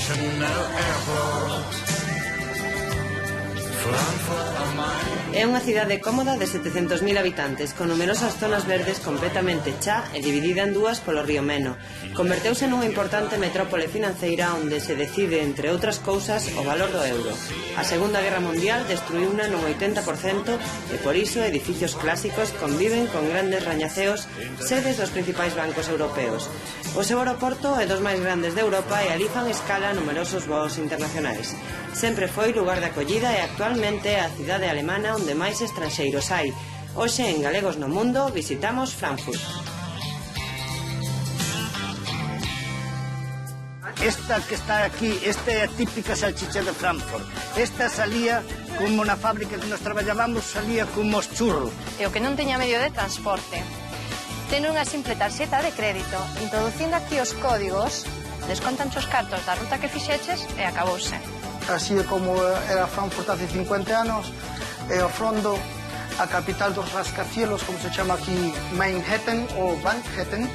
International Airport. Frankfurt am Main. É unha cidade cómoda de 700.000 habitantes, con numerosas zonas verdes completamente chá e dividida en dúas polo río Meno. Converteuse nunha importante metrópole financeira onde se decide, entre outras cousas, o valor do euro. A Segunda Guerra Mundial destruíuna nun 80% e por iso edificios clásicos conviven con grandes rañaceos, sedes dos principais bancos europeos. O seu aeroporto é dos máis grandes de Europa e ali fan escala numerosos voos internacionais. Sempre foi lugar de acollida e actualmente a cidade alemana onde máis estranxeiros hai. Hoxe en Galegos no Mundo visitamos Frankfurt. Esta que está aquí, esta é a típica salchicha de Frankfurt. Esta salía como na fábrica que nos traballábamos, salía como os churros. E o que non teña medio de transporte. Ten unha simple tarxeta de crédito. Introducindo aquí os códigos, descontan os cartos da ruta que fixeches e acabouse. Así é como era Frankfurt hace 50 anos, e ao fondo a capital dos rascacielos, como se chama aquí Manhattan ou Manhattan.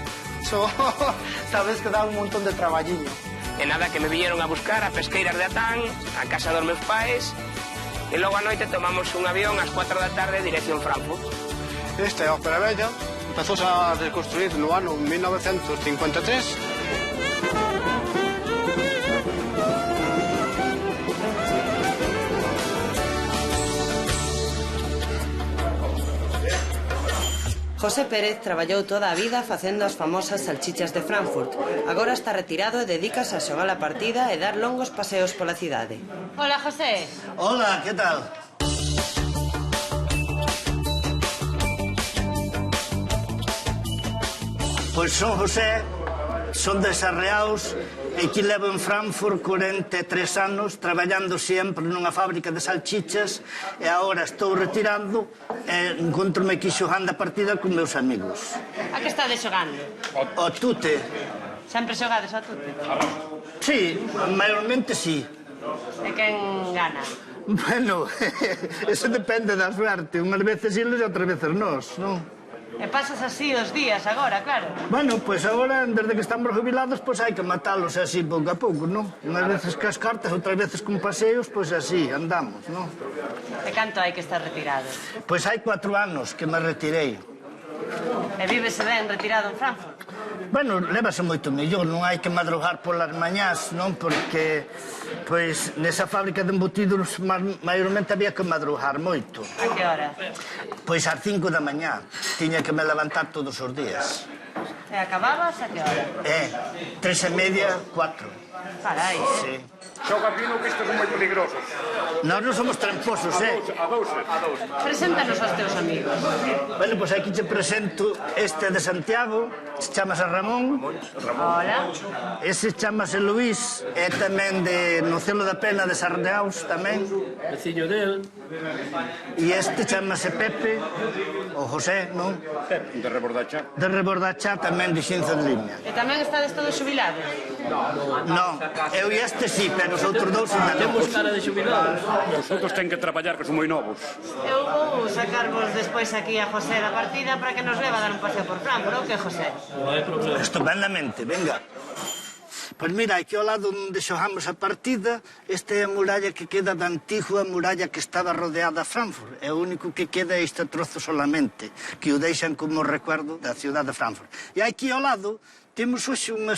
Sabes que dá un montón de traballiño. E nada, que me viñeron a buscar a Pesqueiras de Atán, a casa dos meus pais, e logo a noite tomamos un avión ás 4 da tarde dirección Frankfurt. Esta é a Ópera Bella, empezouse a reconstruir no ano 1953. José Pérez traballou toda a vida facendo as famosas salchichas de Frankfurt. Agora está retirado e dedícase a xogar a partida e dar longos paseos pola cidade. Hola, José. Hola, que tal? Pois son José, son de Sarreaus, e que levo en Frankfurt 43 anos traballando sempre nunha fábrica de salchichas e agora estou retirando e encontro-me aquí xogando a partida con meus amigos. A que estades xogando? O tute. Sempre xogades ao tute? Sí, maiormente sí. E quen gana? Bueno, eso depende da suerte. Unhas veces iles e outras veces nós, non? E pasas así os días agora, claro. Bueno, pois agora, desde que estamos jubilados, pois hai que matalos así pouco a pouco, non? Unhas veces cas cartas, outras veces con paseos, pois así, andamos, non? E canto hai que estar retirado? Pois hai 4 anos que me retirei. E vívese ben retirado en Frankfurt? Bueno, lévase moito mellor, non hai que madrugar polas mañás, non? Porque, pois, nesa fábrica de embutidos, maiormente había que madrugar moito. A que hora? Pois ás 5 da mañá, tiña que me levantar todos os días. E acababas a que hora? 3:30, 4. Carai, Sí. Xoga vino que estes son moi peligrosos. Nós non somos tramposos, A dous. Preséntanos aos teus amigos. Bueno, pois aquí te presento este de Santiago, chamase Ramón. Hola. Ese chamase Luís, é tamén de Nocelo da Pena de Sardeaus tamén. Veciño del. E este chamase Pepe, o José, non? De Rebordacha. De Rebordachá tamén de Xinzo de Limia. E tamén estades todos xubilados? Non, eu e este sí, pero os outros dous ainda non. Temos cara de xubilados. Os outros ten que traballar, que son moi novos. Eu vou sacarvos despois aquí a José da partida para que nos leva a dar un paseo por Frankfurt, ou que, José? Non hai problema. Estupendamente, venga. Pois mira, aquí ao lado onde xogamos a partida, esta é a muralla que queda da antigua muralla que estaba rodeada a Frankfurt. É o único que queda este trozo solamente, que o deixan como recuerdo da cidade de Frankfurt. E aquí ao lado temos hoxe unha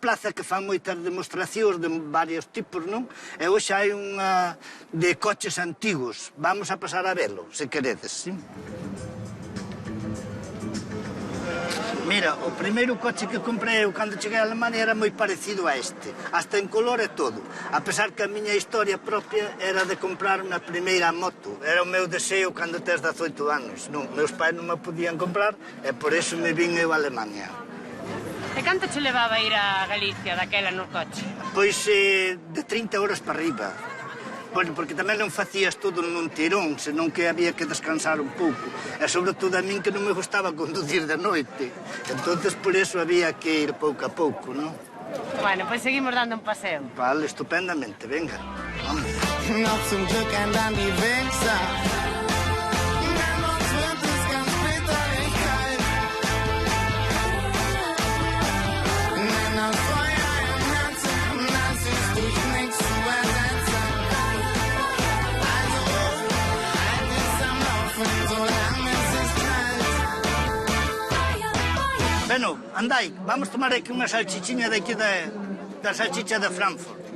plaza que fan moitas demostracións de varios tipos, non? E hoxe hai unha de coches antigos. Vamos a pasar a velo, se queredes, sí? Mira, o primeiro coche que comprei eu cando cheguei a Alemania era moi parecido a este, hasta en color e todo. A pesar que a miña historia propia era de comprar unha primeira moto. Era o meu deseo cando tes 18 anos. Non, meus pais non me podían comprar e por eso me vin eu a Alemania. E canto che levaba a ir a Galicia daquela no coche? Pois de 30 horas para arriba. Bueno, porque tamén non facías todo nun tirón, senón que había que descansar un pouco. E sobre todo a min que non me gustaba conducir de noite. Entonces por eso había que ir pouco a pouco, non? Bueno, pois seguimos dando un paseo. Vale, estupendamente, venga. Vamos. Noch zum Glück ändern die Wichser. Dennoch wird es ganz bitterlich kalt. Denn das Feuer im Herzen Bueno, andai, vamos tomar aquí unha salchichiña de aquí da salchicha de Frankfurt.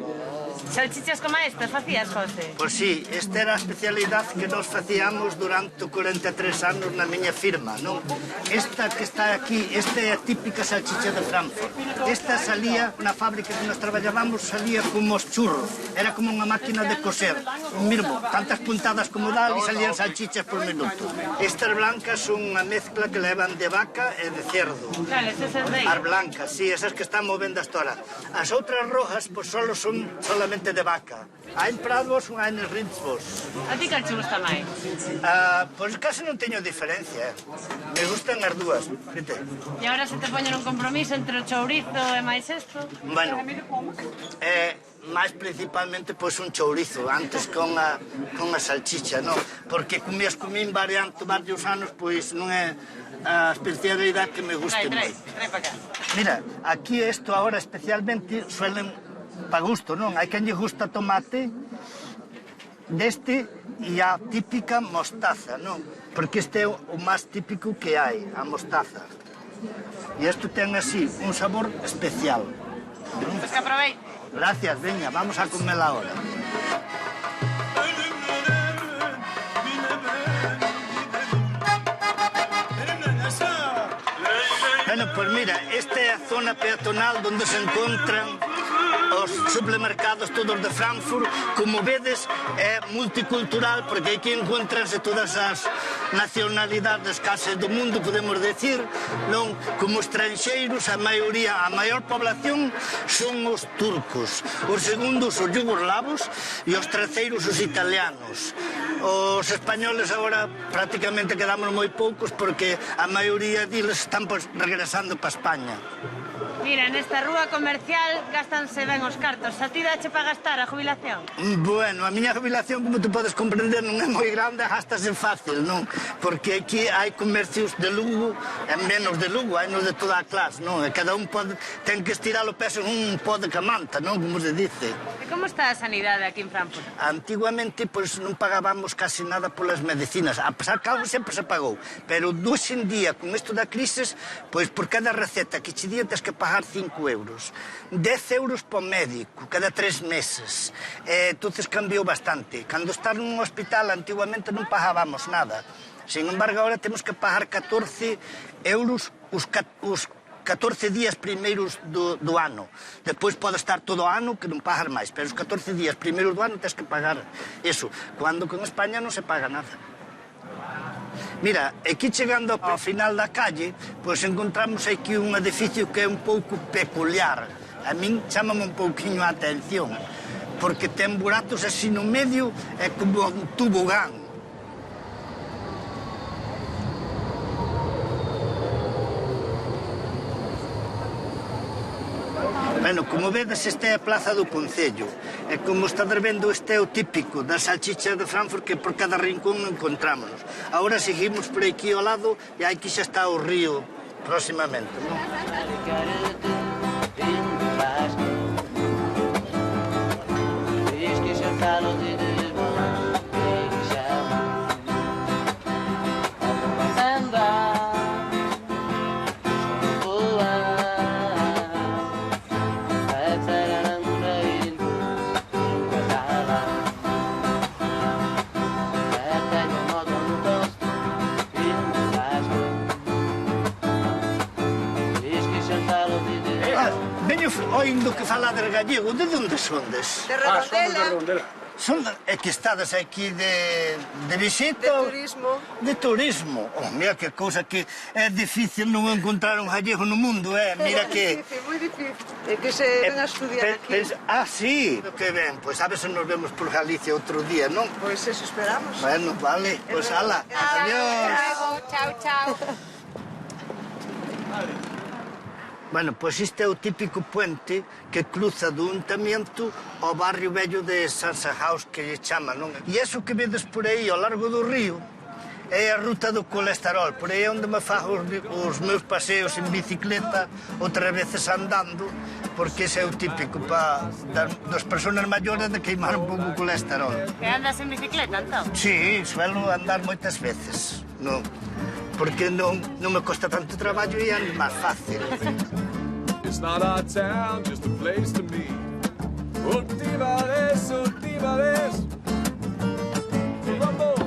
Salchichas como estas facías, José? Pois sí, esta era a especialidade que nos facíamos durante 43 anos na miña firma, non? Esta que está aquí, esta é a típica salchicha de Frankfurt. Esta salía, na fábrica que nos traballábamos, salía como os churros. Era como unha máquina de coser. Mismo, tantas puntadas como dá e salían salchichas por minuto. Estas blancas son unha mezcla que levan de vaca e de cerdo. Claro, esas de aí. As blancas, sí, esas que están movendo hasta ahora. As outras rojas, pois solo son solamente de vaca. Hai en Prados ou hai en Ritzvos. A ti cal che gusta máis? Pois case non teño diferencia. Me gustan as dúas. Vete. E agora se te poñen un compromiso entre o chourizo e máis isto? Bueno, máis principalmente pois un chourizo, antes con a salchicha, non? Porque comín varios anos, pois non é a especialidade que me guste Trae moito. para cá. Mira, aquí isto agora especialmente suelen pa gusto, non? Hai quen lle gusta tomate deste e a típica mostaza, non? Porque este é o máis típico que hai, a mostaza. E isto ten así un sabor especial. Pois que aproveite. Gracias, veña, vamos a comer ahora. Bueno, pues mira, esta é a zona peatonal onde se encontran os supermercados todos de Frankfurt. Como vedes, é multicultural porque aquí encontranse todas as nacionalidades case do mundo, podemos decir, non? Como estranxeiros, a maior población son os turcos, os segundos os yugoslavos e os terceiros os italianos. Os españoles agora prácticamente quedamos moi poucos porque a maioría deles están regresando para España. Mira, nesta rúa comercial gastanse ben os cartos. A ti dache para gastar a jubilación? Bueno, a miña jubilación, como tu podes comprender, non é moi grande, gastase fácil, non? Porque aquí hai comercios de Lugo e menos de Lugo, hai nos de toda a clase, non? E cada un ten que estirar o peso en un pó de camanta, non? Como se dice. E como está a sanidade aquí en Frankfurt? Antiguamente, pois, non pagábamos casi nada polas medicinas, a pesar que algo sempre se pagou. Pero hoxe en día, con isto da crisis, pois por cada receta que che día tens que pagar 5 euros. 10 euros por médico, cada 3 meses. Entonces cambiou bastante. Cando estás nun hospital, antiguamente non pagábamos nada. Sin embargo, agora temos que pagar 14 euros os 14 días primeiros do ano. Depois pode estar todo o ano que non pagar máis, pero os 14 días primeiros do ano tens que pagar eso. Cando con España non se paga nada. Mira, aquí chegando ao final da calle, pois encontramos aquí un edificio que é un pouco peculiar. A min chamame un pouquiño a atención, porque ten buratos así no medio, é como un tubogán. Bueno, como vedes, esta é a Plaza do Concello. E como estades vendo, este é o típico das salchichas de Frankfurt que por cada rincón encontrámonos. Agora seguimos por aquí ao lado e aquí xa está o río próximamente, non? Veño oindo que falades gallego, de onde sondes? De Redondela. Son é que estades aquí de visita? De turismo. De turismo. Oh, mira que cousa que é difícil non encontrar un gallego no mundo, Mira que... Moi difícil. É que se ven a estudiar aquí. Sí, que ben, pois a ver se nos vemos por Galicia outro día, non? Pois eso esperamos. Bueno, vale, pois ala, adiós. Chao. Bueno, pois este é o típico puente que cruza do Untamiento ao barrio vello de Sansahaus, que lle chama, non? E iso que vedes por aí ao largo do río é a ruta do colesterol. Por aí é onde me fago os meus paseos en bicicleta, outras veces andando, porque ese é o típico das persoas maiores de queimar un pouco o colesterol. Que andas en bicicleta, entón? Sí, suelo andar moitas veces, non? porque non me costa tanto traballo e é máis fácil. It's not our town, just a place to meet. Últimales, últimales. Rumble.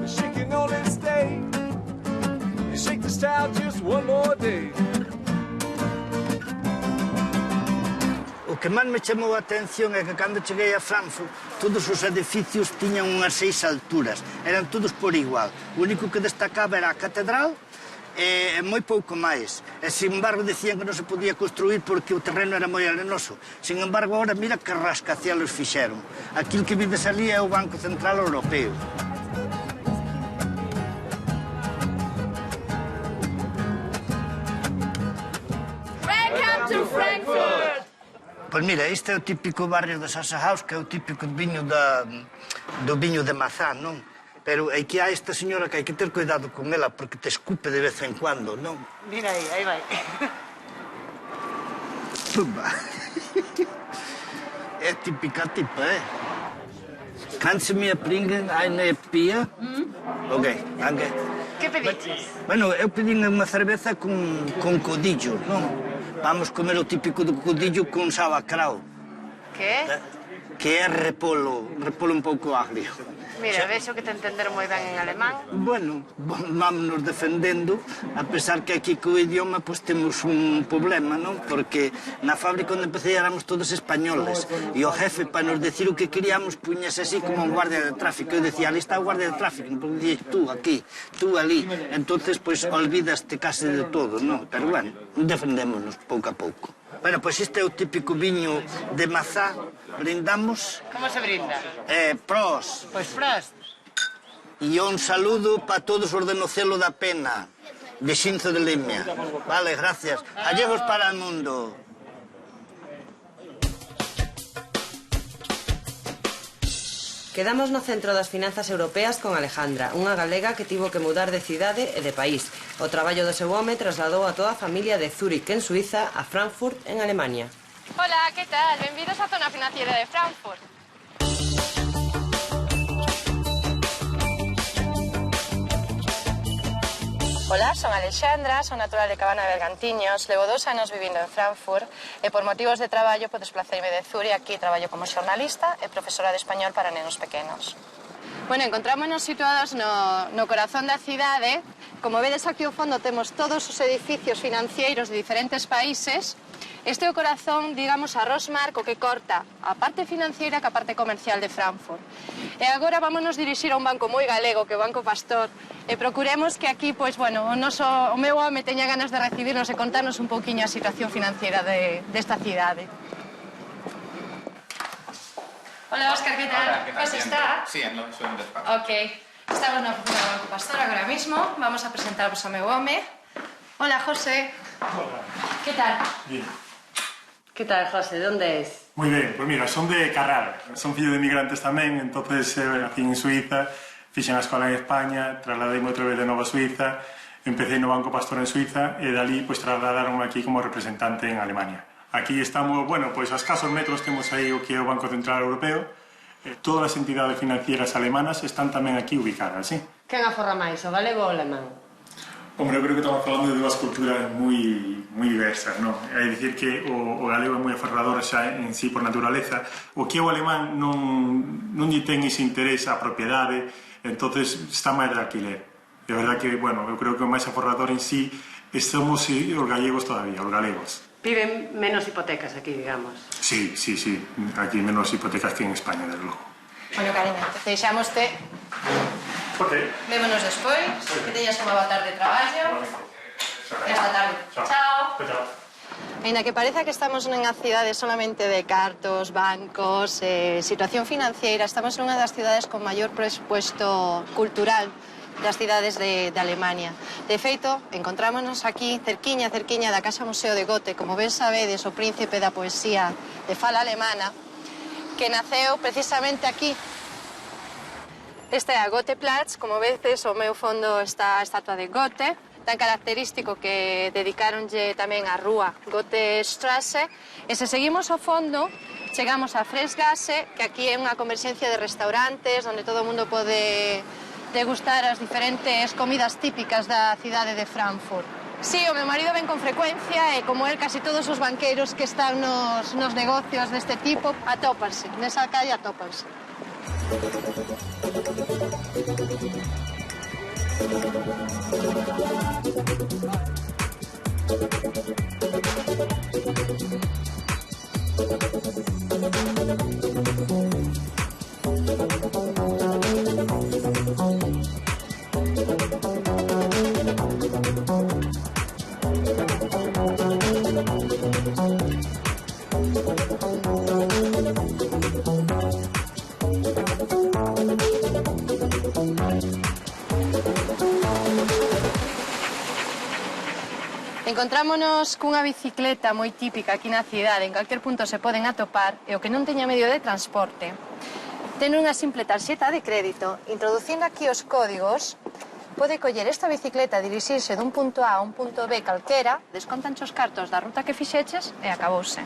She can only stay. You shake this town just one more day. O que máis me chamou a atención é que cando cheguei a Frankfurt todos os edificios tiñan unhas 6 alturas, eran todos por igual. O único que destacaba era a catedral e moi pouco máis. E, sin embargo, decían que non se podía construir porque o terreno era moi arenoso. Sin embargo, ahora mira que rascacielos fixeron. Aquilo que vides ali é o Banco Central Europeo. Welcome to Frankfurt! Pois mira, este é o típico barrio de Sassenhaus, que é o típico viño do viño de mazá, non? Pero é que hai esta señora que hai que ter cuidado con ela, porque te escupe de vez en cuando, non? Mira aí vai. Pumba. É típica tipa, Kannst du mir bringen eine Bier? Ok, danke. Que pediches? Bueno, eu pedín unha cerveza con codillo, non? Vamos comer o típico do codillo con sauerkraut. Que? Que é repolo un pouco agrio. Mira, vexo que te entenderon moi ben en alemán. Bueno, vámonos defendendo, a pesar que aquí co idioma pues temos un problema, non? Porque na fábrica onde empecé éramos todos españoles e o jefe, para nos decir o que queríamos, puñase así como un guardia de tráfico. Eu decía, ali está o guardia de tráfico, porque dicía, tú aquí, tú ali. Entonces, pues, olvidaste case de todo, non? Pero bueno, defendémonos pouco a pouco. Bueno, pois este é o típico viño de mazá. Brindamos. Como se brinda? Pros. Pois Prost. E un saludo para todos os de Nocelo da Pena, de Xinzo de Limia. Vale, gracias. Allegos para o mundo. Quedamos no centro das finanzas europeas con Alejandra, unha galega que tivo que mudar de cidade e de país. O traballo do seu home trasladou a toda a familia de Zúrich, en Suiza, a Frankfurt, en Alemania. Hola, que tal? Benvidos á zona financiera de Frankfurt. Hola, son Alexandra, son natural de Cabana de Bergantiños, levo 2 anos vivindo en Frankfurt e por motivos de traballo podo desplaceime de Zúrich. Aquí traballo como xornalista e profesora de español para nenos pequenos. Bueno, encontrámonos situados no corazón da cidade. Como vedes aquí ao fondo temos todos os edificios financeiros de diferentes países. Este é o corazón, digamos, a Rosmark, o que corta a parte financiera ca parte comercial de Frankfurt. E agora vámonos dirixir a un banco moi galego, que é o Banco Pastor, e procuremos que aquí, pois, bueno, o meu home teña ganas de recibirnos e contarnos un pouquiño a situación financiera desta cidade. Hola, Óscar, ¿qué tal? Hola, ¿qué tal? ¿Vas a estar? Sí, en un despacho. Ok. Estamos na oficina do Banco Pastor agora mismo. Vamos a presentarvos ao meu home. Hola, José. Hola. ¿Qué tal? Bien. ¿Qué tal, José? ¿Dónde es? Muy bien, pues mira, son de Carral, son fillo de inmigrantes tamén, entonces aquí en Suiza, fixen a escola en España, trasladeime outra vez de novo a Suiza, empecé no Banco Pastor en Suiza e dali pues trasladaron aquí como representante en Alemania. Aquí estamos, bueno, pues a escasos metros temos aí o que é o Banco Central Europeo. Todas as entidades financieras alemanas están tamén aquí ubicadas, ¿sí? Quen aforra máis, o galego ou o alemán? Hombre, eu creo que estamos falando de dúas culturas moi diversas, non? É dicir que o galego é moi aferrador xa en sí por naturaleza. O que o alemán non lle ten ese interés á propiedade, entonces está máis de alquiler. De verdad que, bueno, eu creo que o máis aforrador en sí somos os gallegos todavía, os galegos. Viven menos hipotecas aquí, digamos. Sí, sí, sí. Aquí menos hipotecas que en España, desde logo. Bueno, cariño, te deixámoste. Ok. Vémonos despois, que teñas unha boa tarde de traballo. E hasta tarde. Chao. Chao. Ainda que pareza que estamos nunha cidade solamente de cartos, bancos, situación financiera, estamos nunha das cidades con maior presupuesto cultural das cidades de Alemania. De feito, encontrámonos aquí cerquiña da Casa Museo de Goethe, como ben sabedes, o príncipe da poesía de fala alemana, que naceu precisamente aquí. Este é a Goetheplatz, como vedes, ao meu fondo está a estatua de Goethe, tan característico que dedicaronlle tamén a rúa Goethestrasse, e se seguimos ao fondo, chegamos a Fressgasse, que aquí é unha converxencia de restaurantes, onde todo o mundo pode degustar as diferentes comidas típicas da cidade de Frankfurt. Sí, o meu marido ven con frecuencia e como el casi todos os banqueiros que están nos negocios deste tipo atópanse, nesa calle atópanse. Encontrámonos cunha bicicleta moi típica aquí na cidade, en calquer punto se poden atopar, e o que non teña medio de transporte, ten unha simple tarxeta de crédito. Introducindo aquí os códigos, pode coller esta bicicleta, dirixirse dun punto A a un punto B calquera, descontan os cartos da ruta que fixeches e acabouse.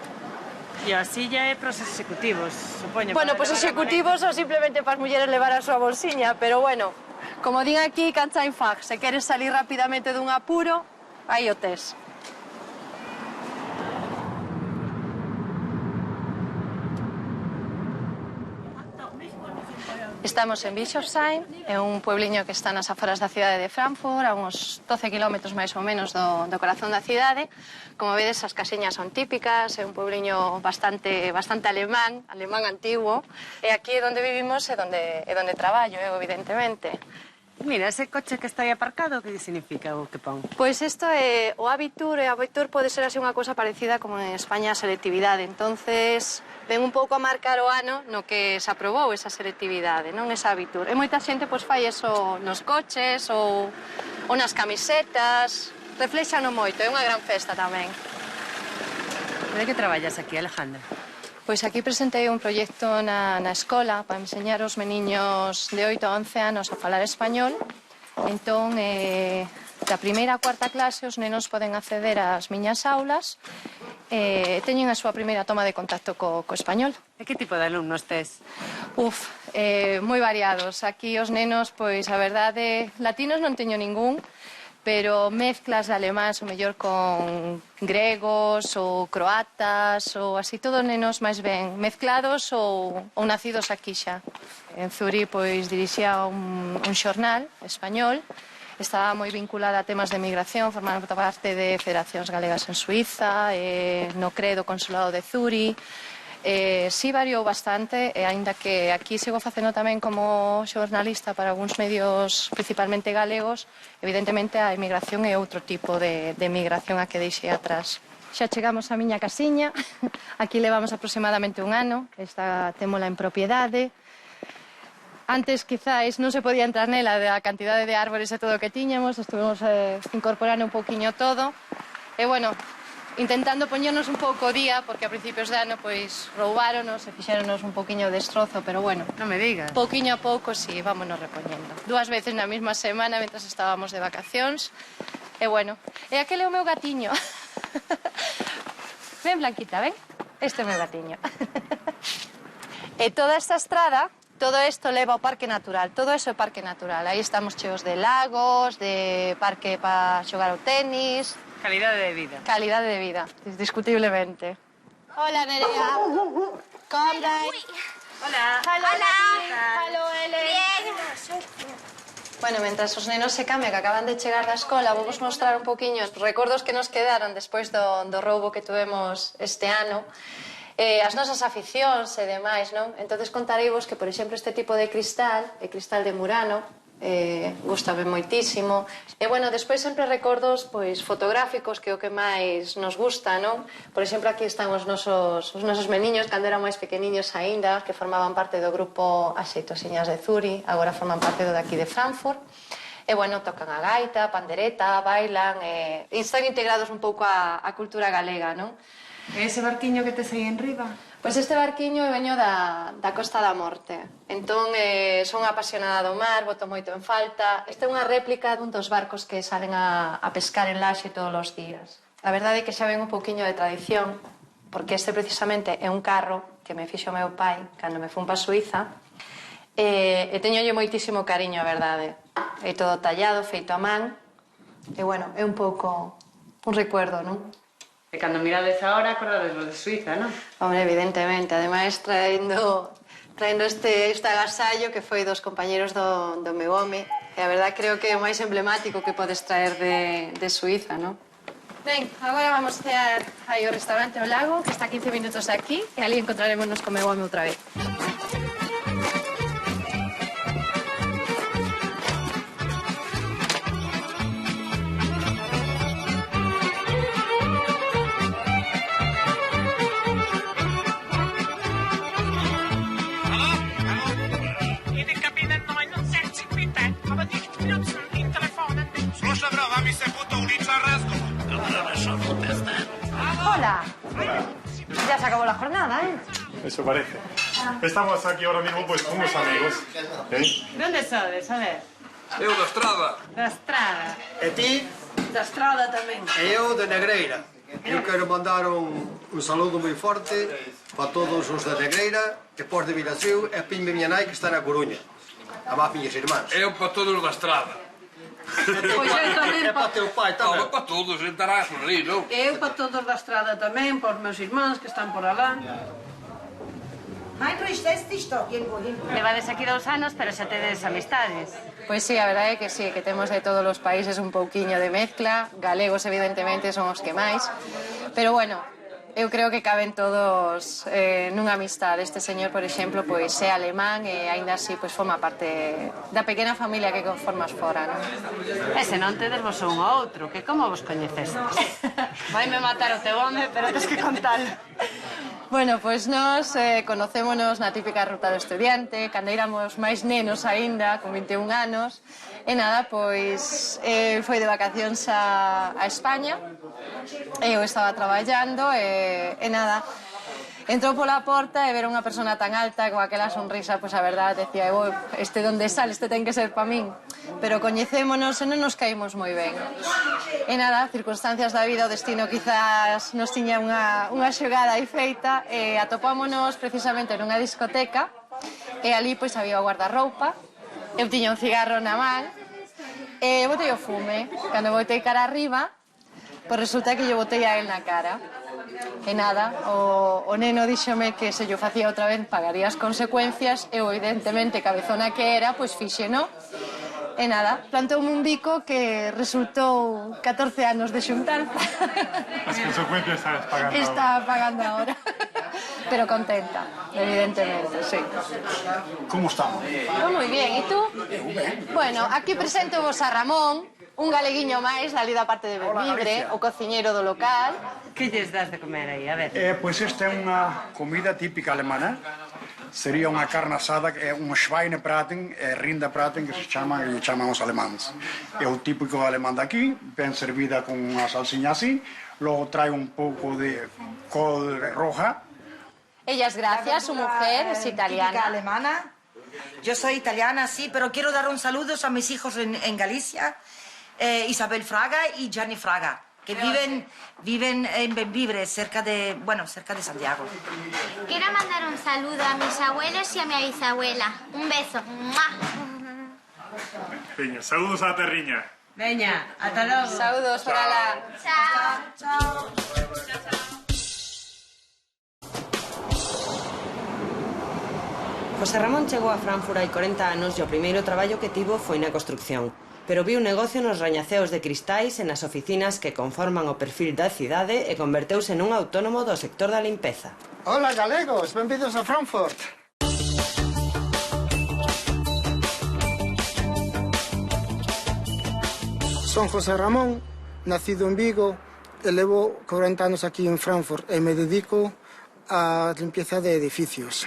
E así ya é para os executivos, supoño. Bueno, pois executivos ou simplemente para as mulleres levar a súa bolsiña, pero bueno, como din aquí, can't time fag, se queres salir rapidamente dun apuro, aí o tes. Estamos en Bischofsheim, é un puebliño que está nas aforas da cidade de Frankfurt, a uns 12 kilómetros máis ou menos do corazón da cidade. Como vedes, as casiñas son típicas, é un puebliño bastante alemán antigo, e aquí é onde vivimos e onde traballo, evidentemente. Mira, ese coche que está aí aparcado, que significa o que pon? Pois isto é o Abitur, e o Abitur pode ser así unha cousa parecida como en España a selectividade. Entonces, ven un pouco a marcar o ano no que se aprobou esa selectividade, non esa Abitur. E moita xente pois fai eso nos coches ou nas camisetas, reflexano moito, é unha gran festa tamén. De que traballas aquí, Alejandra? Pois aquí presentei un proxecto na escola para enseñar aos meniños de 8 a 11 anos a falar español. Entón, da primeira a cuarta clase, os nenos poden acceder ás miñas aulas e teñen a súa primeira toma de contacto co español. E que tipo de alumnos tes? Moi variados. Aquí os nenos, pois, a verdade, latinos non teño ningún, pero mezclas de alemáns, o mellor con gregos ou croatas, ou así, todos nenos máis ben mezclados ou nacidos aquí xa. En Zuri, pois, dirixía un xornal español, estaba moi vinculada a temas de migración, formando parte de federacións galegas en Suiza, no CRE do Consulado de Zuri. Sí variou bastante, e aínda que aquí sigo facendo tamén como xornalista para algúns medios principalmente galegos, evidentemente a emigración é outro tipo de emigración a que deixei atrás. Xa chegamos á miña casiña, aquí levamos aproximadamente un ano, esta témola en propiedade. Antes, quizáis, non se podía entrar nela da cantidade de árbores e todo o que tiñamos, estuvimos incorporando un pouquiño todo, e bueno, intentando poñernos un pouco o día, porque a principios de ano, pois, roubáronos e fixéronos un pouquiño de destrozo, pero bueno. Non me digas. Pouquiño a pouco, sí, vámonos repoñendo. 2 veces na mesma semana, mentras estábamos de vacacións. E bueno, e aquele é o meu gatiño. Ven, Blanquita, ven. Este é o meu gatiño. E toda esta estrada, todo isto leva ao Parque Natural. Todo iso é Parque Natural. Aí estamos cheos de lagos, de parque para xogar ao tenis. Calidade de vida. Calidade de vida, indiscutiblemente. Hola, Nerea. ¿Cómo andáis? Hola. Hola, Ellen. Bien. Bueno, mentras os nenos se cambian, que acaban de chegar da escola, vou vos mostrar un poquinho os recordos que nos quedaron despois do roubo que tuvemos este ano. As nosas aficións e demais, non? Entonces contareivos que, por exemplo, este tipo de cristal, o cristal de Murano, gustame moitísimo. E, bueno, despois sempre recordos pois fotográficos, que é o que máis nos gusta, non? Por exemplo, aquí están os nosos meniños, cando eran máis pequeniños aínda, que formaban parte do grupo As Xeitosiñas de Zuri, agora forman parte do daqui de Frankfurt. E, bueno, tocan a gaita, a pandereta, bailan, están integrados un pouco á cultura galega, non? E ese barquiño que tes aí en riba? Pois este barquiño veño da Costa da Morte. Entón, son apasionada do mar, boto moito en falta. Esta é unha réplica dun dos barcos que salen a pescar en Laxe todos os días. A verdade é que xa ven un pouquiño de tradición, porque este precisamente é un carro que me fixo o meu pai cando me fun pa Suiza. E teñolle moitísimo cariño, a verdade. É todo tallado, feito a man. E, bueno, é un pouco un recuerdo, non? E cando mirades agora, acordades de Suiza, non? Hombre, evidentemente. Ademais, traendo este agasallo que foi dos compañeros do meu home. E a verdade creo que é o máis emblemático que podes traer de Suiza, non? Ben, agora vamos cear aí ao restaurante O Lago, que está a 15 minutos de aquí, e ali encontrarémonos con meu home outra vez. Hola. Ya se acabó la jornada, ¿eh? Eso parece. Estamos aquí ahora mismo pues con unos amigos. ¿Dónde sodes? A ver. Eu da Estrada. Da Estrada. E ti? Da Estrada tamén. E eu de Negreira. Eu quero mandar un saludo moi forte para todos os de Negreira, que pós de Viraseu e Pimbe miña nai que está na Coruña. A más miñas irmáns. Eu para todos os da Estrada. Pois eu tamén para teu pai tamén. Para todos, entrarás por ali, non? Eu para todos da Estrada tamén, por meus irmáns que están por alá. Levades aquí 2 anos, pero xa tedes amistades. Pois sí, a verdade é que sí, que temos de todos os países un pouquiño de mezcla. Galegos, evidentemente, son os que máis. Pero, bueno, eu creo que caben todos nunha amistade. Este señor, por exemplo, pois é alemán e aínda así pois forma parte da pequena familia que conformas fora, non? E se non tedes vos un ou outro, que como vos coñecestes? Vaime matar o teu home, pero tens que contalo. Bueno, pois nós conocémonos na típica ruta do estudiante, cando éramos máis nenos aínda, con 21 anos, e nada, pois foi de vacacións a España, eu estaba traballando e nada, entrou pola porta e ver unha persona tan alta con aquela sonrisa, pois a verdade, decía, este donde sale, este ten que ser pa min, pero coñecémonos e non nos caímos moi ben. E nada, circunstancias da vida, o destino quizás nos tiña unha xogada aí feita e atopámonos precisamente nunha discoteca e ali pois había o guardarroupa, eu tiña un cigarro na man e botei o fume. Cando botei cara arriba, pois resulta que lle botei a él na cara. E nada, o neno díxome que se yo facía outra vez pagaría as consecuencias e evidentemente cabezona que era, pois fíxeno. E nada, plantoume un bico que resultou 14 anos de xuntanza. As consecuencias estás pagando. Está pagando ahora. Pero contenta, evidentemente, sí. ¿Cómo estamos? Pues moi bien, e tú? Bueno, aquí presento vos a Ramón, un galeguiño máis dali da parte de Benvibre, o cociñeiro do local. Que lles das de comer aí? A ver. Pois esta é unha comida típica alemana. Sería unha carne asada, é un Schweinebraten, Rinderbraten, que se chaman os alemáns. É o típico alemán daqui, ben servida con unha salsiña así, logo trae un pouco de col roja. Ella es Gracia, su mujer es italiana. Alemana. Yo soy italiana, sí, pero quiero dar un saludo a mis hijos en Galicia, Isabel Fraga y Gianni Fraga, que viven en Benvibre, cerca de Santiago. Quiero mandar un saludo a mis abuelos y a mi bisabuela. Un beso. Veña, saludos a la terriña. Veña, ata logo. Saludos para la... Chao. Chao. José Ramón chegou a Frankfurt hai 40 anos e o primeiro traballo que tivo foi na construcción. Pero viu negocio nos rañaceos de cristais e nas oficinas que conforman o perfil da cidade e converteuse nun autónomo do sector da limpeza. Hola, galegos, benvidos a Frankfurt. Son José Ramón, nacido en Vigo, e levo 40 anos aquí en Frankfurt e me dedico á limpieza de edificios.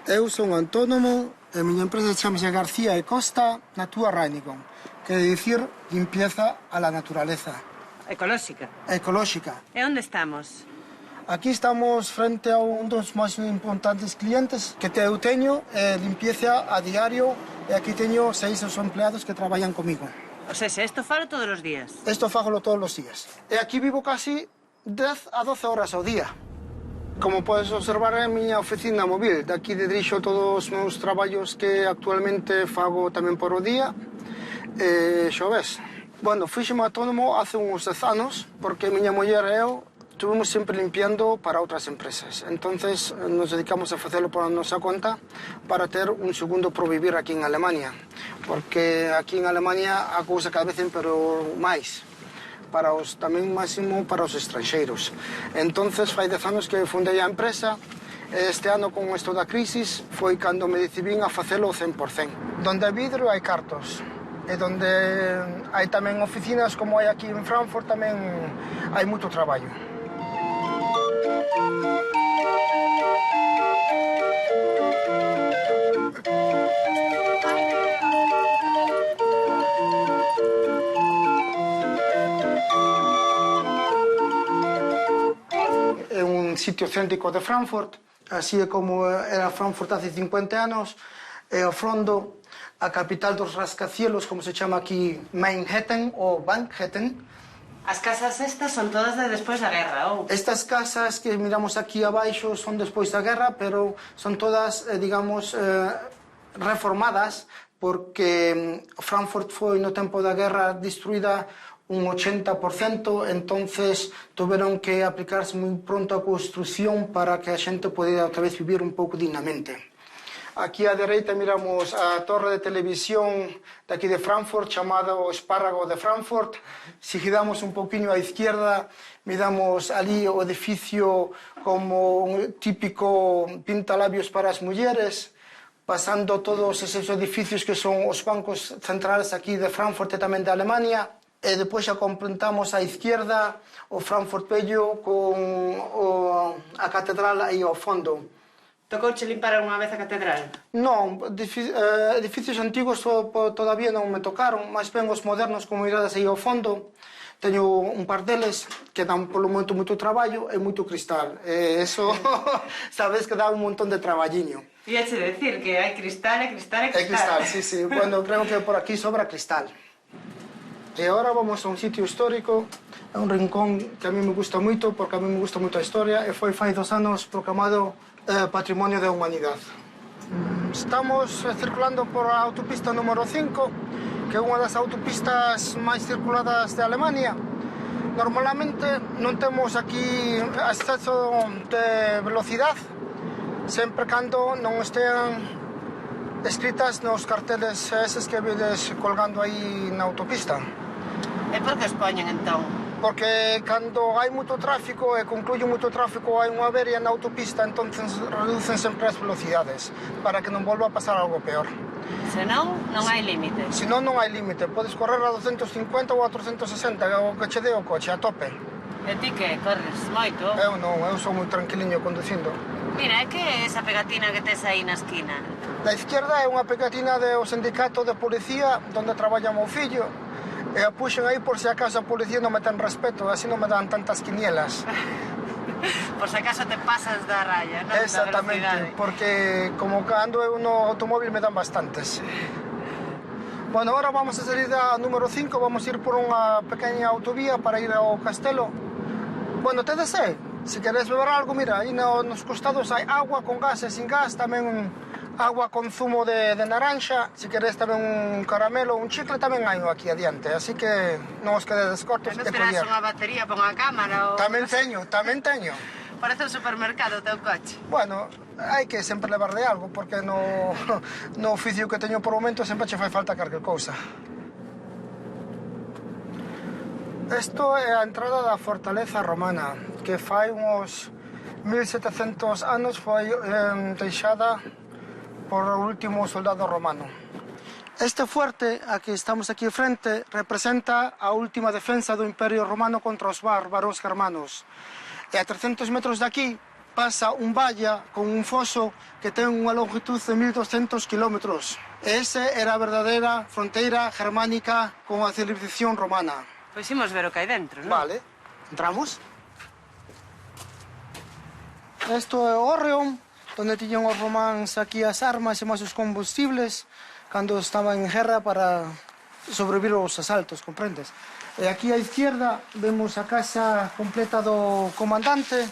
Eu son autónomo e a miña empresa chamase García e Costa Natura Reinigung, que é dicir limpieza a la naturaleza. Ecolóxica. Ecolóxica. E onde estamos? Aquí estamos frente a un dos máis importantes clientes que eu teño, limpieza a diario, e aquí teño 6 os empleados que traballan comigo. O sea, isto falo todos os días? Isto fágolo todos os días. E aquí vivo casi 10 a 12 horas ao día. Como podes observar, é a miña oficina móvil. Daqui dirixo todos os meus traballos que actualmente fago tamén por o día. Xo ves. Bueno, fixeme autónomo hace uns 10 anos, porque miña muller e eu estuvimos sempre limpiando para outras empresas. Entonces nos dedicamos a facelo por a nosa conta para ter un segundo pro vivir aquí en Alemania. Porque aquí en Alemania a cousa cada vez empeorou máis. Para os, tamén máximo para os estranxeiros. Entonces, fai 10 anos que fundei a empresa, e este ano, con isto da crisis, foi cando me decidín a facelo 100%. Donde hai vidro hai cartos, e donde hai tamén oficinas como hai aquí en Frankfurt, tamén hai moito traballo. É un sitio céntrico de Frankfurt, así é como era Frankfurt hace 50 anos, e ao fondo a capital dos rascacielos, como se chama aquí, Manhattan ou Bankhetten. As casas estas son todas de despois da guerra, ou? Estas casas que miramos aquí abaixo son despois da guerra, pero son todas, digamos, reformadas, porque Frankfurt foi no tempo da guerra destruída un 80%, entonces tuveron que aplicarse moi pronto a construción para que a xente podera outra vez vivir un pouco dignamente. Aquí á dereita miramos a torre de televisión daqui de Frankfurt, chamada o Espárrago de Frankfurt. Se giramos un pouquinho á izquierda, miramos ali o edificio como un típico pintalabios para as mulleres, pasando todos esos edificios que son os bancos centrais aquí de Frankfurt e tamén de Alemania. E depois xa completamos á izquierda o Frankfurt Bello con a catedral aí ao fondo. Tocouche limpar unha vez a catedral? Non, edificios antigos todavía non me tocaron, máis ben os modernos, como mirades aí ao fondo. Teño un par deles que dan polo momento moito traballo e moito cristal. Eso, sabes que dá un montón de traballiño. Iache decir que hai cristal e cristal e cristal. É cristal, sí, sí. Bueno, creo que por aquí sobra cristal. E agora vamos a un sitio histórico, é un rincón que a mí me gusta moito, porque a mí me gusta moito a historia, e foi fai 2 anos proclamado Patrimonio da Humanidade. Estamos circulando por a autopista número 5, que é unha das autopistas máis circuladas de Alemania. Normalmente non temos aquí exceso de velocidade, sempre cando non estean escritas nos carteles eses que vedes colgando aí na autopista. E por que os poñen, entón? Porque cando hai moito tráfico e concluye moito tráfico, hai unha avería na autopista, entón reducen sempre as velocidades para que non volva a pasar algo peor. Senón, non hai límite. Senón, non hai límite. Podes correr a 250 ou a 360, o que che dé o coche, a tope. E ti que? Corres moito? Eu non, eu sou moi tranquiliño conducindo. Mira, é que esa pegatina que tes aí na esquina? Da izquierda é unha pegatina do sindicato de policía, onde traballa meu fillo. E a puxen aí por se acaso a policía non me ten respeto, así non me dan tantas quinielas. Por se acaso te pasas da raya, non? Exactamente, porque como ando eu no automóvil me dan bastantes. Bueno, agora vamos a salir da número 5, vamos a ir por unha pequena autovía para ir ao castelo. Bueno, te deseo, se queres beber algo, mira, aí nos costados hai agua con gas e sin gas, tamén agua con zumo de naranxa, se queres tamén un caramelo, un chicle, tamén hai aquí adiante, así que non os quededes cortos e collar. Terás unha batería para unha cámara ou... Tamén teño. Parece un supermercado o teu coche. Bueno, hai que sempre levar de algo, porque no oficio que teño por momento sempre che fai falta calquer cousa. Isto é a entrada da fortaleza romana, que fai uns 1700 anos foi deixada por o último soldado romano. Este fuerte, a que estamos aquí frente, representa a última defensa do Imperio Romano contra os bárbaros germanos. E a 300 metros de aquí pasa un valla con un foso que ten unha longitud de 1200 kilómetros. E ese era a verdadeira fronteira germánica con a civilización romana. Pois imos ver o que hai dentro, non? Vale, entramos. Isto é o Orreum, onde tiñan os románs aquí as armas e máis os combustibles cando estaban en guerra para sobrevivir aos asaltos, comprendes? E aquí á izquierda vemos a casa completa do comandante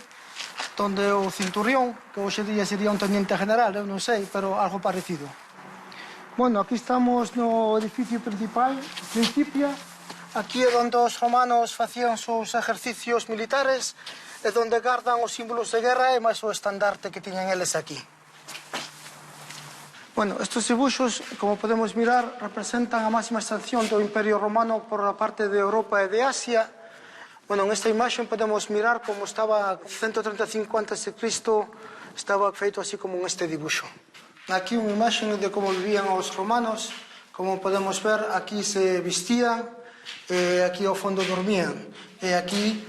donde o cinturión, que hoxe día sería un teniente general, eu non sei, pero algo parecido. Bueno, aquí estamos no edificio principal, Principia. Aquí é onde os romanos facían os ejercicios militares e onde gardan os símbolos de guerra e máis o estandarte que tiñan eles aquí. Bueno, estes dibuixos, como podemos mirar, representan a máxima extensión do Imperio Romano por a parte de Europa e de Asia. Bueno, en esta imaxe podemos mirar como estaba 135 a.C., estaba feito así como en este dibuixo. Aquí unha imaxe de como vivían os romanos, como podemos ver, aquí se vestían, aquí ao fondo dormían, e aquí,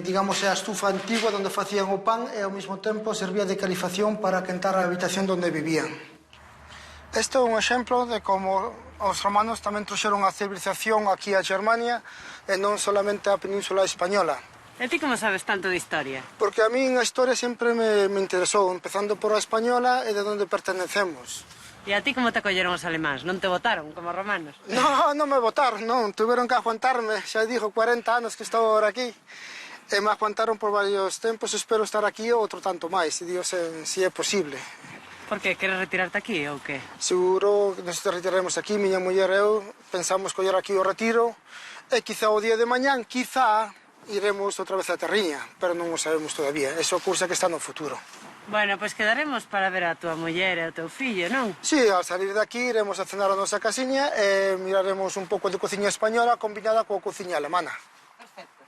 digamos, é a estufa antigua onde facían o pan e ao mesmo tempo servía de califación para quentar a habitación onde vivían. Este é un exemplo de como os romanos tamén trouxeron a civilización aquí a Germania e non solamente a Península Española. E ti como sabes tanto de historia? Porque a min a historia sempre me interesou, empezando por a española e de onde pertenecemos. E a ti como te acolleron os alemáns? Non te votaron, como romanos? Non me votaron, non. Tuveron que aguantarme. Xa digo, 40 anos que estou ahora aquí. E me aguantaron por varios tempos. Espero estar aquí outro tanto máis, se Dios se é posible. Por que? Queres retirarte aquí ou que? Seguro que nos retiraremos aquí. Miña muller e eu pensamos coller aquí o retiro. E quizá o día de mañán, quizá iremos outra vez a Terriña. Pero non o sabemos todavía. Eso cursa que está no futuro. Bueno, pois quedaremos para ver a tua muller e o teu fillo, non? Sí, ao salir de aquí iremos a cenar a nosa casiña e miraremos un pouco de cociña española combinada coa cociña alemana. Perfecto.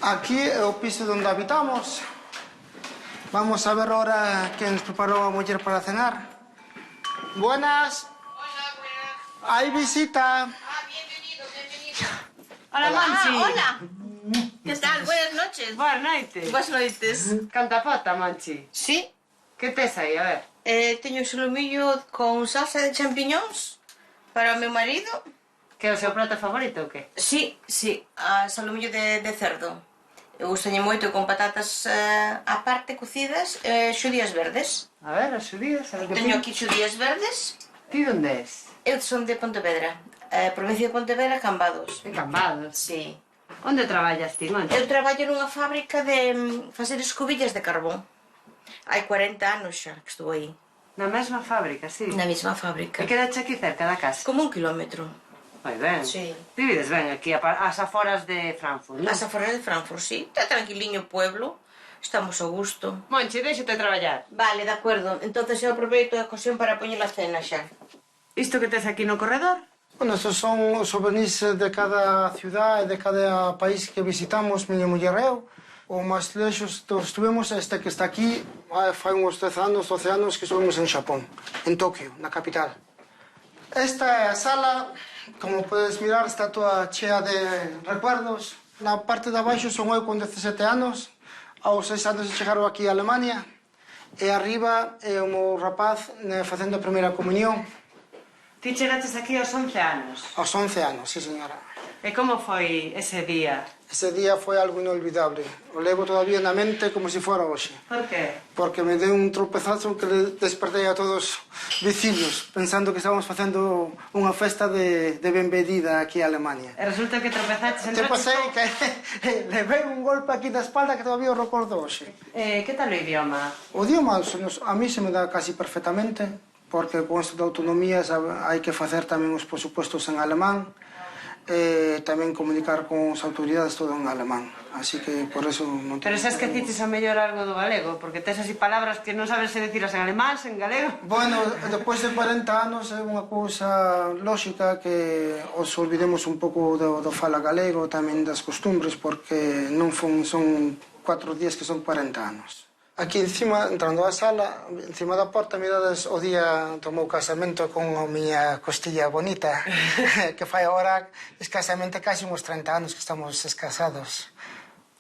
Aquí é o piso onde habitamos. Vamos a ver ahora quen nos preparou a muller para cenar. Buenas. Hola, buenas. Hai visita. Bienvenido, bienvenido. Hola, Monchi. Hola. ¿Qué tal? Buenas noches. Boas noites. Boas noites. Canta pota, Monchi. Sí. Que tes aí, a ver? Teño solomillo con salsa de champiñóns para o meu marido. Que é o seu prato favorito ou que? Sí, solomillo de cerdo. Eu gustañe moito con patatas aparte cocidas e xudías verdes. A ver, as xudías, a ver que Teño aquí xudías verdes. Ti onde és? Eu son de Pontevedra. Provincia de Pontevedra, Cambados. De Cambados? Sí. Onde traballas ti, Monchi? Eu traballo nunha fábrica de facer escobillas de carbón. Hai 40 anos xa que estou aí. Na mesma fábrica, sí? Na mesma fábrica. E quedache aquí cerca da casa? Como 1 kilómetro. Moi ben. Sí. Ti vives ben aquí, ás aforas de Frankfurt, non? As aforas de Frankfurt, sí. Está tranquiliño o pueblo. Estamos a gusto. Monchi, déxate traballar. Vale, de acuerdo. Entonces eu aproveito a ocasión para poñer a cena xa. Isto que tes aquí no corredor? Bueno, estos son os souvenirs de cada ciudad e de cada país que visitamos, miña muller e eu. O máis lexos estuvemos este que está aquí, fai uns 10 anos, 12 anos que estuvemos en Xapón, en Tokio, na capital. Esta é a sala, como podes mirar, está toda chea de recuerdos. Na parte de abaixo son eu con 17 anos, aos 6 anos chegaron aquí a Alemania, e arriba é o meu rapaz facendo a primeira comunión. Ti chegaches aquí aos 11 anos. Aos 11 anos, sí, señora. E como foi ese día? Ese día foi algo inolvidable. O levo todavía na mente como se fora hoxe. Por qué? Porque me deu un tropezazo que despertei a todos vecinos, pensando que estábamos facendo unha festa de benvedida aquí a Alemania. E resulta que tropezaches en Te pasei que levei un golpe aquí na espalda que todavía o recordo hoxe. Que tal o idioma? O idioma a mí se me dá casi perfectamente, porque con isto de autonomía hai que facer tamén os presupuestos en alemán, tamén comunicar con as autoridades todo en alemán, así que por eso non tengo... Pero xa esqueciches a mellor algo do galego, porque tes así palabras que non sabes se diciras en alemán, en galego... Bueno, depois de 40 anos é unha cousa lógica que os olvidemos un pouco do fala galego, tamén das costumbres, porque non son 4 días que son 40 anos. Aquí encima, entrando á sala, encima da porta, mirades o día do meu casamento con a miña costilla bonita, que fai agora escasamente casi uns 30 anos que estamos escasados.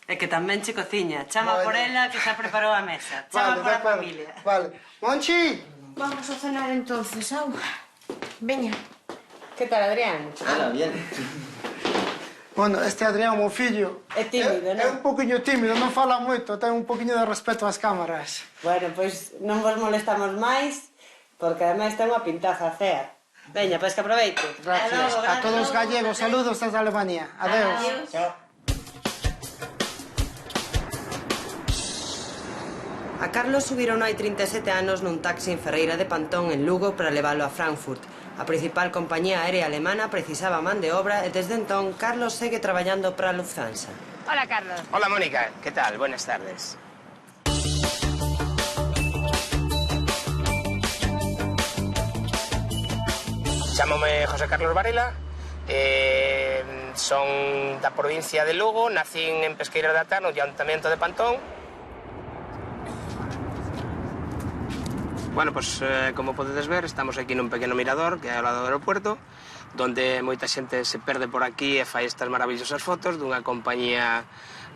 E que tamén che cociña. Chama por ela que xa preparou a mesa. Chama por a familia. Vale. Monchi! Vamos a cenar entonces, au. Veña. Que tal, Adrián? Hola, bien. Bueno, este Adrián, o meu fillo, é tímido, non? É un poquinho tímido, non fala moito, ten un poquinho de respeto ás cámaras. Bueno, pois non vos molestamos máis, porque ademais ten unha pintaza cea. Veña, pois que aproveite. Gracias. A todos os gallegos, saludos desde Alemania. Adeus. Adiós. A Carlos subiron hai 37 anos nun taxi en Ferreira de Pantón, en Lugo, para leválo a Frankfurt. A principal compañía aérea alemana precisaba man de obra e desde entón Carlos segue traballando para a Lufthansa. Hola, Carlos. Hola, Mónica. ¿Qué tal? Buenas tardes. Chámome José Carlos Varela, son da provincia de Lugo, nacín en Pesqueira de Ata, no Ayuntamiento de Pantón. Bueno, pues como podedes ver, estamos aquí nun pequeno mirador que é ao lado do aeropuerto, donde moita xente se perde por aquí e fai estas maravillosas fotos dunha compañía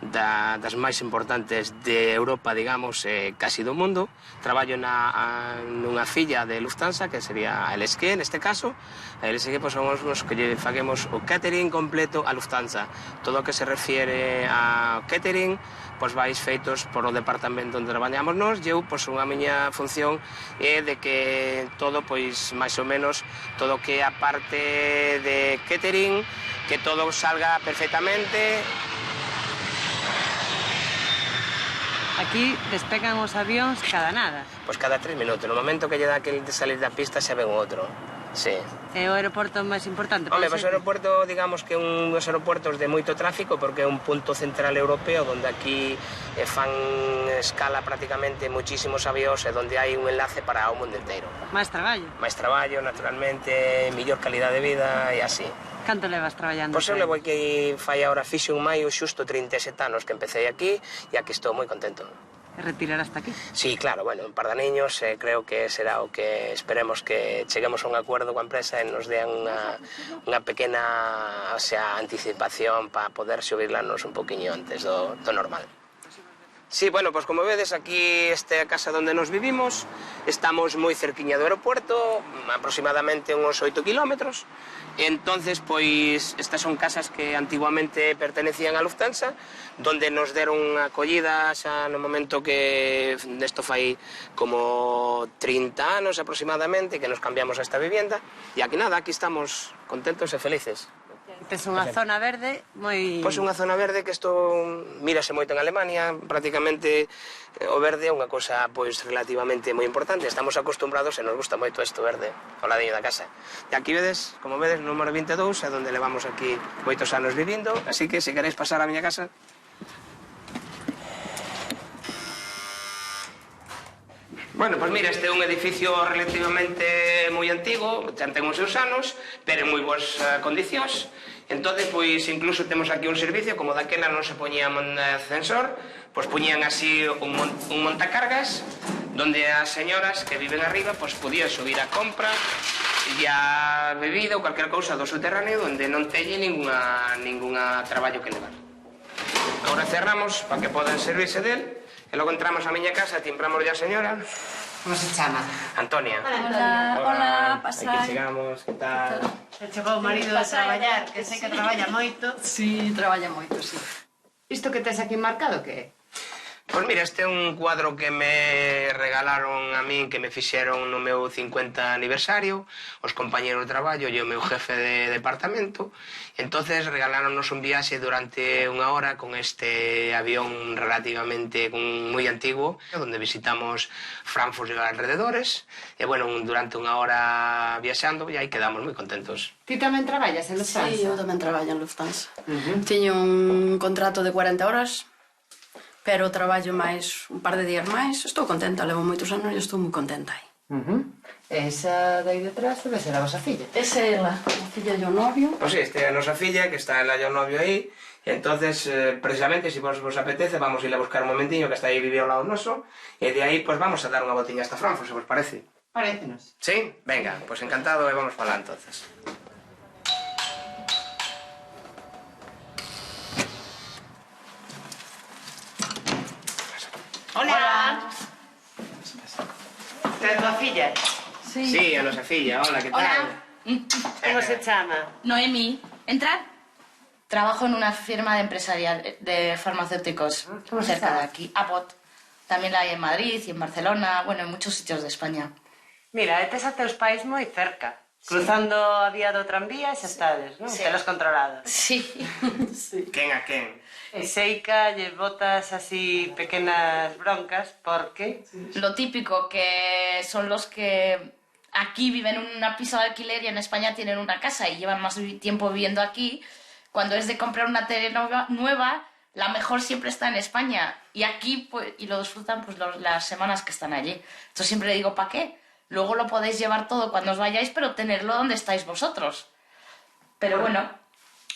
das máis importantes de Europa, digamos, casi do mundo. Traballo nunha filla de Lufthansa, que sería a LSG, neste caso. A LSG, pois, somos os que lle faguemos o catering completo a Lufthansa. Todo o que se refiere a catering, pois vais feitos por o departamento onde traballamos nós. Eu, pois, unha miña función é de que todo, pois, máis ou menos, todo o que é a parte de catering, que todo salga perfectamente. Aquí despegan os avións cada nada. Pois cada 3 minutos. No momento que lle dá aquel de salir da pista xa ven outro. Sí. É o aeroporto máis importante? Home, pois o aeroporto, digamos que é un dos aeroportos de moito tráfico porque é un punto central europeo onde aquí fan escala prácticamente muchísimos avións e onde hai un enlace para o mundo inteiro. Máis traballo? Máis traballo, naturalmente, mellor calidad de vida e así. Canto levas traballando? Pois eu levo aquí, fai agora fixo en maio xusto 37 anos que empecé aquí e aquí estou moi contento. E retirar hasta aquí? Sí, claro, bueno, un par de años creo que será o que esperemos que cheguemos a un acuerdo coa empresa e nos dean unha pequena, o sea, anticipación para poder xubilarnos un poquinho antes do normal. Sí, bueno, pues como vedes, aquí esta casa donde nos vivimos, estamos moi cerquiña do aeropuerto, aproximadamente uns 8 kilómetros. Entonces, pois, estas son casas que antiguamente pertenecían a Lufthansa, donde nos deron unha acollida xa no momento que nesto fai como 30 anos aproximadamente que nos cambiamos a esta vivienda. E aquí nada, aquí estamos contentos e felices. Tes unha zona verde moi... Pois unha zona verde que isto mírase moito en Alemania, prácticamente o verde é unha cosa pois relativamente moi importante. Estamos acostumbrados e nos gusta moito isto verde, ao ladiño da casa. E aquí vedes, como vedes, número 22, é onde levamos aquí moitos anos vivindo, así que se queréis pasar á miña casa... Bueno, pois mira, este é un edificio relativamente moi antigo, xa ten os seus anos, pero en moi boas condicións. Entón, pois, incluso temos aquí un servicio, como daquela non se poñía ascensor, pois poñían así un montacargas, donde as señoras que viven arriba, pois podían subir a compra e a bebida ou calquera cousa do subterráneo, onde non teñen ninguna traballo que levar. Agora cerramos para que podan servirse del. E logo entramos a miña casa, timbramos a señora. Como se chama? Antonia. Hola, pasai. Aquí chegamos, que tal? Se chegou o marido a traballar, que sei que traballa moito. Sí, traballa moito, sí. Isto que tes aquí marcado, que é? Pois mira, este é un cuadro que me regalaron a min, que me fixeron no meu 50 aniversario, os compañeros de traballo e o meu jefe de departamento. Entonces regaláronnos un viaxe durante unha hora con este avión relativamente moi antigo, onde visitamos Frankfurt e alrededores, e bueno, durante unha hora viaxando e aí quedamos moi contentos. Ti tamén traballas en Lufthansa? Sí, eu tamén traballo en Lufthansa. Tiño un contrato de 40 horas, pero traballo máis un par de días máis. Estou contenta, levo moitos anos e estou moi contenta aí. Esa de aí detrás debe ser a vosa filla. Esa é a filla e o novio. Pois sí, esta é a nosa filla, que está ela e o novio aí. Entonces, precisamente, se vos apetece, vamos a ir a buscar un momentiño, que está aí vive ao lado noso, e de aí, pues vamos a dar unha botiña hasta Frankfurt, se vos parece. Parécenos. Sí? Venga, pues encantado, e vamos para lá, entonces. Hola! Tes a filla? Sí, a nosa filla, hola, que tal? Como se chama? Noemi, ¿entrar? Trabajo en una firma de empresarial de farmacéuticos cerca de aquí, Abbott. También la hay en Madrid y en Barcelona, bueno, en muchos sitios de España. Mira, tes a teus pais moi cerca. Cruzando a vía do tranvía e xa estades, non? Sí. Telos controlados. Sí. Quen a quen? E Seica lle botas así pequenas broncas porque... Lo típico, que son los que aquí viven en una piso de alquiler y en España tienen una casa y llevan más tiempo viviendo aquí. Cuando es de comprar una tele nueva, la mejor siempre está en España. Y aquí, pues, y lo disfrutan pues las semanas que están allí. Entonces siempre digo, ¿para qué? Luego lo podéis llevar todo cuando os vayáis, pero tenerlo donde estáis vosotros. Pero bueno,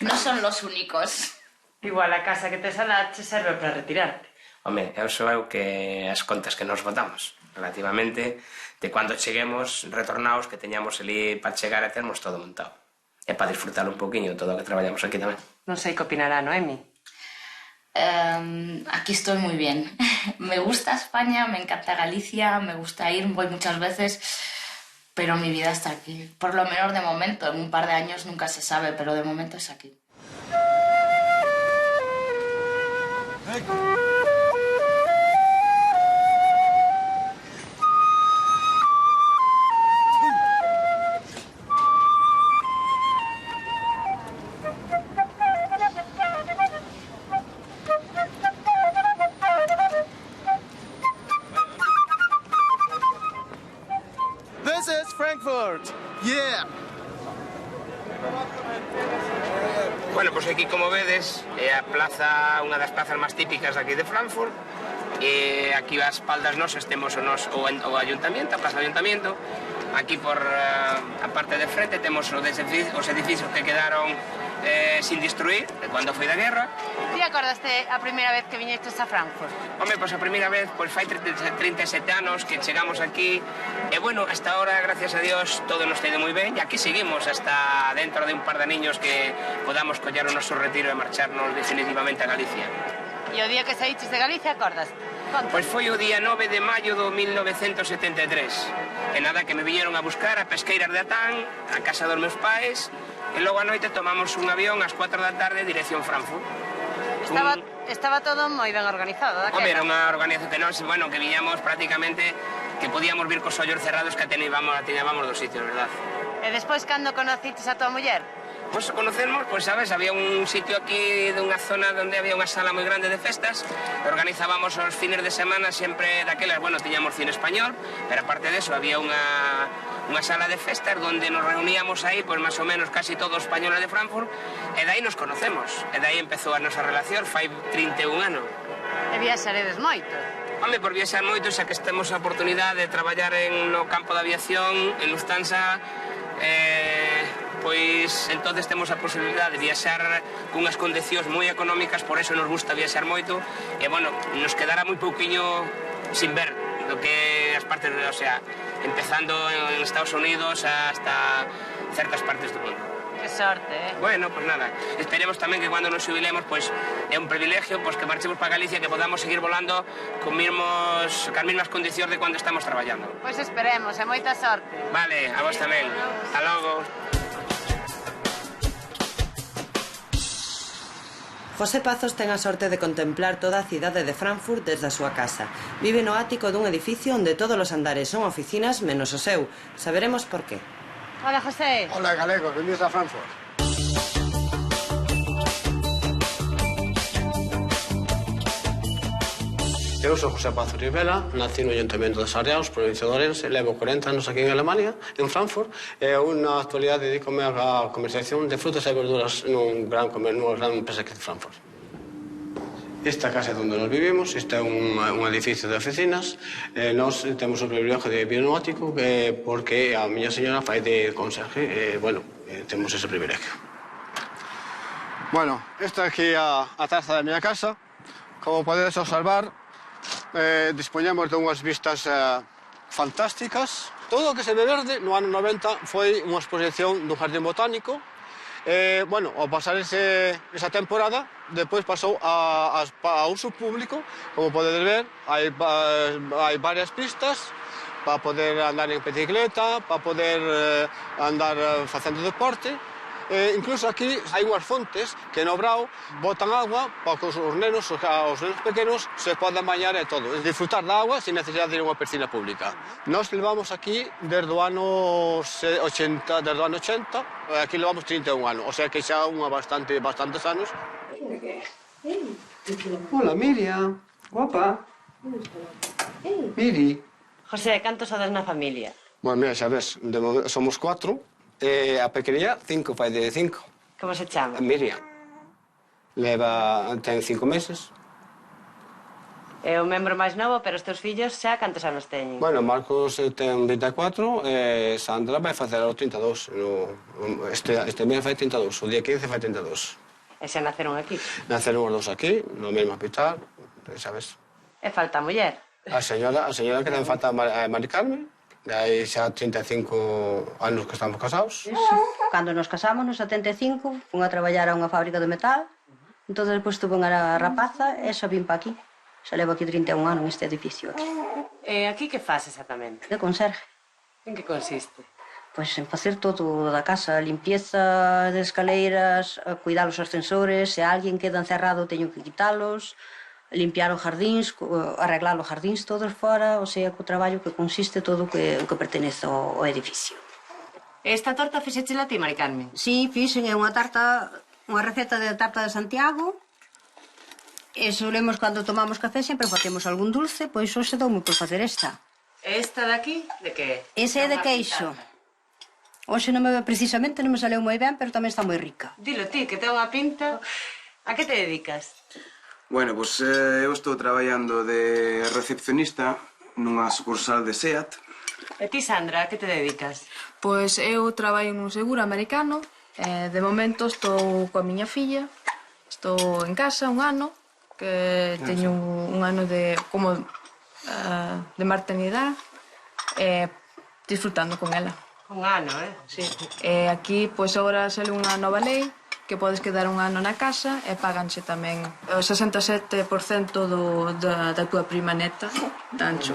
no son los únicos. Igual a casa que tes alá che serve para retirarte. Home, eso é o que as contas que nos botamos. Relativamente de cando cheguemos, retornaos, que teñamos ali para chegar e termos todo montado. E para disfrutar un poquinho todo o que traballamos aquí tamén. Non sei que opinará Noemi. Aquí estoy muy bien. Me gusta España, me encanta Galicia, me gusta ir, voy muchas veces, pero mi vida está aquí. Por lo menos de momento, en un par de años nunca se sabe, pero de momento es aquí. This is Frankfurt. Yeah. Bueno, pois aquí, como vedes, é a plaza, unha das plazas máis típicas aquí de Frankfurt. E aquí ás espaldas nos temos o ayuntamiento, a plaza do ayuntamiento. Aquí por a parte de frente temos os edificios que quedaron sin destruir de cando foi da guerra. Ti acordaste a primeira vez que viñestes a Frankfurt? Home, pois a primeira vez fai 37 anos que chegamos aquí e, bueno, hasta ahora, gracias a Dios, todo nos tenido moi ben e aquí seguimos hasta dentro de un par de niños que podamos coller o noso retiro e marcharnos definitivamente a Galicia. E o día que saíches de Galicia, acordas? Pois foi o día 9 de maio do 1973. E nada, que me viñeron a buscar a Pesqueiras de Atán, a casa dos meus pais, e logo a noite tomamos un avión ás 4 da tarde dirección Frankfurt. Estaba todo moi ben organizado, daquela. Home, era unha organización que nós, bueno, que viñamos prácticamente que podíamos vir cos ollos cerrados que teníamos dos sitios, verdad? E despois, cando conociches a tua muller? Pois conocemos, pois sabes, había un sitio aquí de unha zona onde había unha sala moi grande de festas, organizábamos os fines de semana sempre daquelas, bueno, tiñamos cine español, pero aparte de eso había unha sala de festas onde nos reuníamos aí, pois máis ou menos casi todos os españoles de Frankfurt, e dai nos conocemos, e dai empezou a nosa relación, fai 31 anos. E viaxaredes moito? Home, por viaxar moito, xa que temos a oportunidade de traballar no campo da aviación, en Lufthansa, pois entonces temos a posibilidade de viaxar cunhas condicións moi económicas, por eso nos gusta viaxar moito, e, bueno, nos quedará moi pouquiño sin ver do que as partes, o sea, empezando en Estados Unidos hasta certas partes do mundo. Que sorte, Bueno, pues nada, esperemos tamén que cando nos jubilemos, pois é un privilegio pois que marchemos para Galicia, que podamos seguir volando con cas mesmas condicións de cando estamos traballando. Pois esperemos, e moita sorte. Vale, a vos tamén. Hasta logo. José Pazos ten a sorte de contemplar toda a cidade de Frankfurt desde a súa casa. Vive no ático dun edificio onde todos os andares son oficinas menos o seu. Saberemos por qué. Hola, José. Hola, galegos, benvidos a Frankfurt. Eu sou José Pazos Rivera, nací no Ayuntamento de Sarriaos, provincia de Ourense, levo 40 anos aquí en Alemania, en Frankfurt, e na actualidade dedícome á comercialización de frutas e verduras nunha gran empresa aquí de Frankfurt. Esta casa é onde nos vivimos, este é un edificio de oficinas, nós temos o privilegio de vivir no ático porque a miña señora fai de conserje, bueno, temos ese privilegio. Bueno, esta aquí é a terza da miña casa, como podedes observar, dispoñemos de unhas vistas fantásticas. Todo o que se ve verde no ano 90 foi unha exposición do Jardín Botánico. Bueno, ao pasar esa temporada, depois pasou a uso público. Como podedes ver, hai varias pistas para poder andar en bicicleta, para poder andar facendo deporte. Incluso aquí hai unhas fontes que no Brao botan agua para que os nenos pequenos se podan bañar e todo, disfrutar da agua sin necesidade de ir a unha piscina pública. Nós levamos aquí desde o ano 80, aquí levamos 31 anos, o sea que xa bastantes anos. Hola, Miriam, guapa. Miri. José, cantos sodes na familia? Bueno, mira, xa ves, somos 4. A pequenilla, 5, fai de 5. Como se chama? Miriam. Ten 5 meses. É o membro máis novo, pero os teus fillos xa cantos anos teñen? Bueno, Marcos ten 24 e Sandra vai facer o 32. Este mes fai 32, o día 15 fai 32. E xa naceron aquí? Naceron os dos aquí, no mesmo hospital, sabes. E falta a muller? A señora que ten falta a Mari Carmen. Hai xa 35 anos que estamos casados. Cando nos casamos, nos 75, fun a traballar a unha fábrica de metal. Entón, despois tuve unha rapaza e xa vim pa aquí. Xa levo aquí 31 anos neste edificio aquí. E aquí que faz exactamente? De conserje. En que consiste? Pois en facer todo da casa, limpieza de escaleiras, cuidar os ascensores, se alguén queda encerrado teño que quitalos, limpiar os jardíns, arreglar os jardíns todos fora, o sea, co traballo que consiste todo o que pertenece ao edificio. Esta torta fixéchela ti, Mari Carmen? Sí, fixen, é unha receta de tarta de Santiago. E solemos, cando tomamos café, sempre facemos algún dulce, pois hoxe doume por facer esta. Esta de aquí, de que? Ese é de queixo. Hoxe precisamente non me saleu moi ben, pero tamén está moi rica. Dilo ti, que ten unha pinta. A que te dedicas? Bueno, pois eu estou traballando de recepcionista nunha sucursal de SEAT. E ti, Sandra, a que te dedicas? Pois eu traballo nun seguro americano. De momento estou coa miña filla. Estou en casa un ano, que teño un ano de maternidade, disfrutando con ela. Un ano, Sí. Aquí, pois, agora sale unha nova lei que podes quedar un ano na casa e paganse tamén o 67% da túa prima neta, dancho.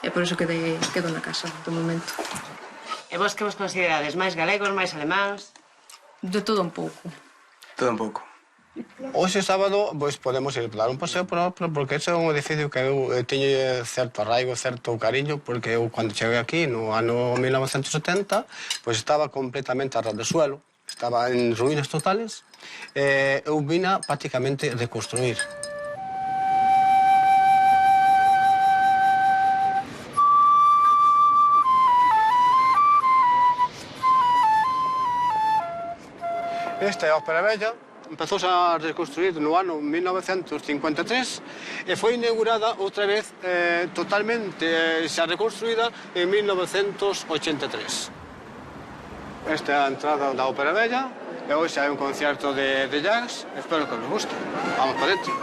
E por iso quedo na casa, do momento. E vos que vos considerades? Máis galegos, máis alemáns? De todo un pouco. Todo un pouco. Hoxe sábado, pois, podemos ir dar un paseo porque ese é un edificio que eu teño certo arraigo, certo cariño, porque eu, cando cheguei aquí, no ano 1970, pois estaba completamente a ras de suelo. Estaba en ruínas totales, eu vina prácticamente reconstruir. Esta é a Ópera Bella, empezouse a reconstruir no ano 1953 e foi inaugurada outra vez totalmente xa reconstruída en 1983. Esta é a entrada da Ópera Bella e hoxe hai un concerto de jazz. Espero que nos guste. Vamos para dentro.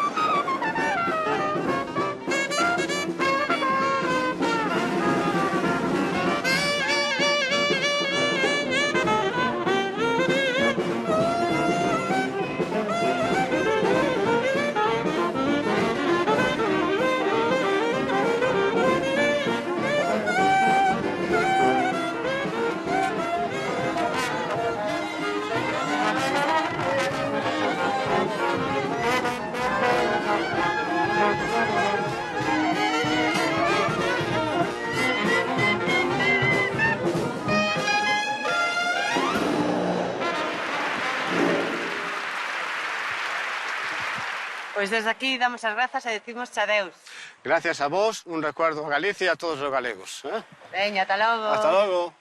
Pois desde aquí damos as grazas e decimos adeus. Gracias a vos, un recuerdo a Galicia e a todos os galegos. Veña, ata logo. Hasta logo.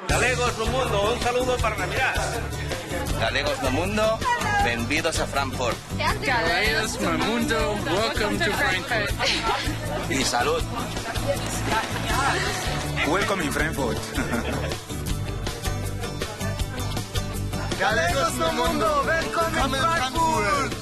Galegos no mundo, un saludo para Navidad. Galegos no mundo, benvidos a Frankfurt. Galegos no mundo, welcome to Frankfurt. Y salud. Welcome in Frankfurt. Galegos no mundo, welcome in Frankfurt.